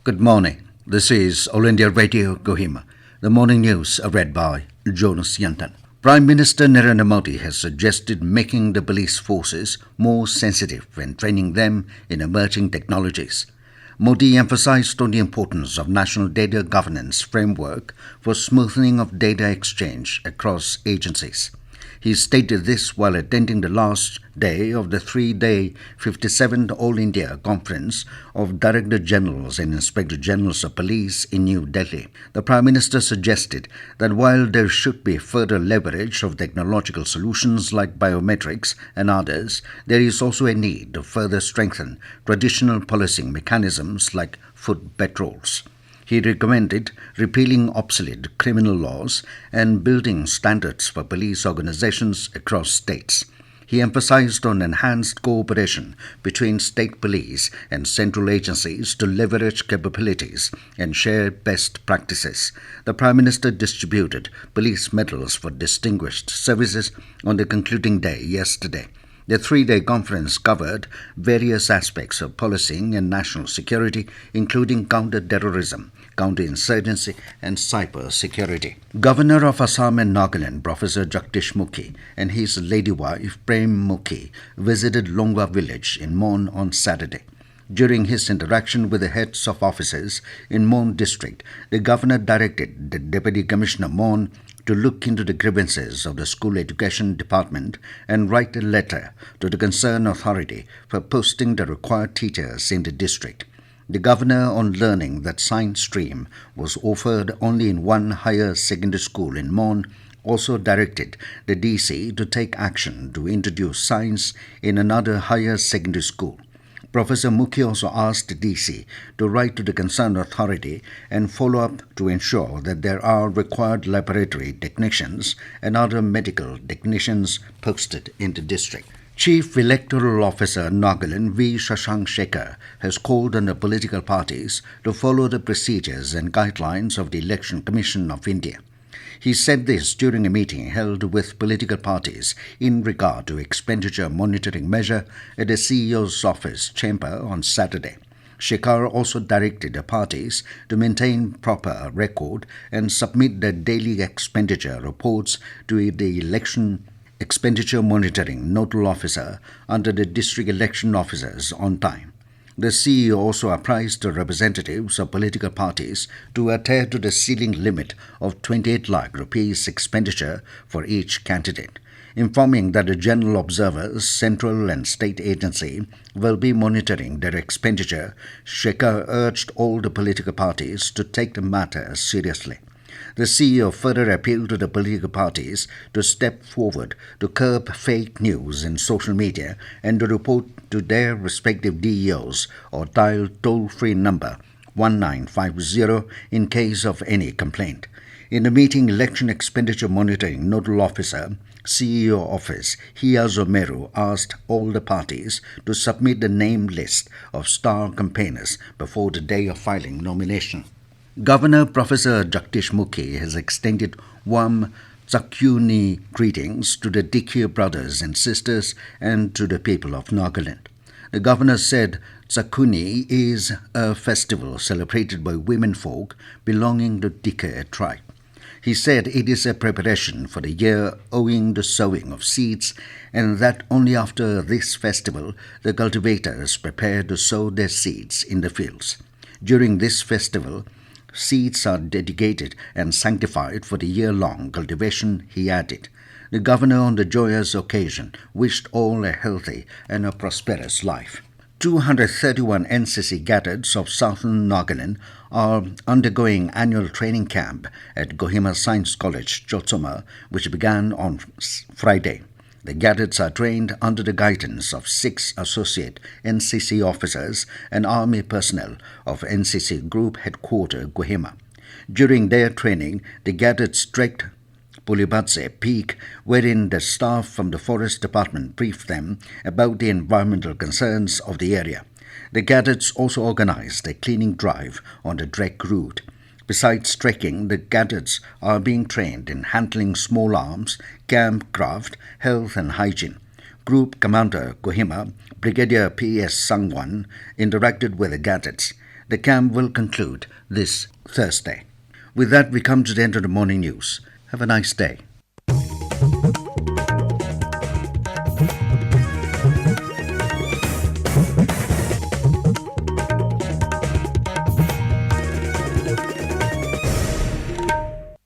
Good morning. This is All India Radio Kohima. The morning news are read by Jonas Yantan. Prime Minister Narendra Modi has suggested making the police forces more sensitive when training them in emerging technologies. Modi emphasized on the importance of national data governance framework for smoothing of data exchange across agencies. He stated this while attending the last day of the three-day 57th All India Conference of Director Generals and Inspector Generals of Police in New Delhi. The Prime Minister suggested that while there should be further leverage of technological solutions like biometrics and others, there is also a need to further strengthen traditional policing mechanisms like foot patrols. He recommended repealing obsolete criminal laws and building standards for police organizations across states. He emphasized on enhanced cooperation between state police and central agencies to leverage capabilities and share best practices. The Prime Minister distributed police medals for distinguished services on the concluding day yesterday. The three-day conference covered various aspects of policing and national security, including counter-terrorism, counter-insurgency and cyber-security. Governor of Assam and Nagaland, Prof Jagdish Mukhi, and his lady wife, Prem Mukhi, visited Longwa Village in Mon on Saturday. During his interaction with the heads of offices in Mon district, the governor directed the Deputy Commissioner Mon to look into the grievances of the school education department and write a letter to the concerned authority for posting the required teachers in the district. The governor, on learning that science stream was offered only in one higher secondary school in Mon, also directed the DC to take action to introduce science in another higher secondary school. Professor Mukhi also asked the DC to write to the concerned authority and follow up to ensure that there are required laboratory technicians and other medical technicians posted in the district. Chief Electoral Officer Nagaland V.Shashank Shekhar has called on the political parties to follow the procedures and guidelines of the Election Commission of India. He said this during a meeting held with political parties in regard to expenditure monitoring measure at the CEO's office chamber on Saturday. Shekhar also directed the parties to maintain proper record and submit their daily expenditure reports to the Election Expenditure Monitoring Nodal Officer under the District Election Officers on time. The CEO also apprised the representatives of political parties to adhere to the ceiling limit of 28 lakh rupees expenditure for each candidate, informing that the general observers, central and state agency, will be monitoring their expenditure. Shekhar urged all the political parties to take the matter seriously. The CEO further appealed to the political parties to step forward to curb fake news in social media and to report to their respective DEOs or dial toll-free number 1950 in case of any complaint. In the meeting, Election Expenditure Monitoring Nodal Officer, CEO Office, Hiaz Meru, asked all the parties to submit the name list of star campaigners before the day of filing nomination. Governor Professor Jagdish Mukhi has extended warm Tsakuni greetings to the Dikir brothers and sisters and to the people of Nagaland. The governor said Tsakuni is a festival celebrated by women folk belonging to Dikir tribe. He said it is a preparation for the year owing the sowing of seeds and that only after this festival the cultivators prepare to sow their seeds in the fields. During this festival, seeds are dedicated and sanctified for the year-long cultivation, he added. The governor on the joyous occasion wished all a healthy and a prosperous life. 231 NCC cadets of southern Nagaland are undergoing annual training camp at Kohima Science College, Chotsoma, which began on Friday. The cadets are trained under the guidance of 6 associate NCC officers and army personnel of NCC Group Headquarters, Kohima. During their training, the cadets trekked Pulibatse Peak, wherein the staff from the Forest Department briefed them about the environmental concerns of the area. The cadets also organized a cleaning drive on the trek route. Besides trekking, the cadets are being trained in handling small arms, campcraft, health and hygiene. Group Commander Kohima, Brigadier P.S. Sangwan, interacted with the cadets. The camp will conclude this Thursday. With that, we come to the end of the morning news. Have a nice day.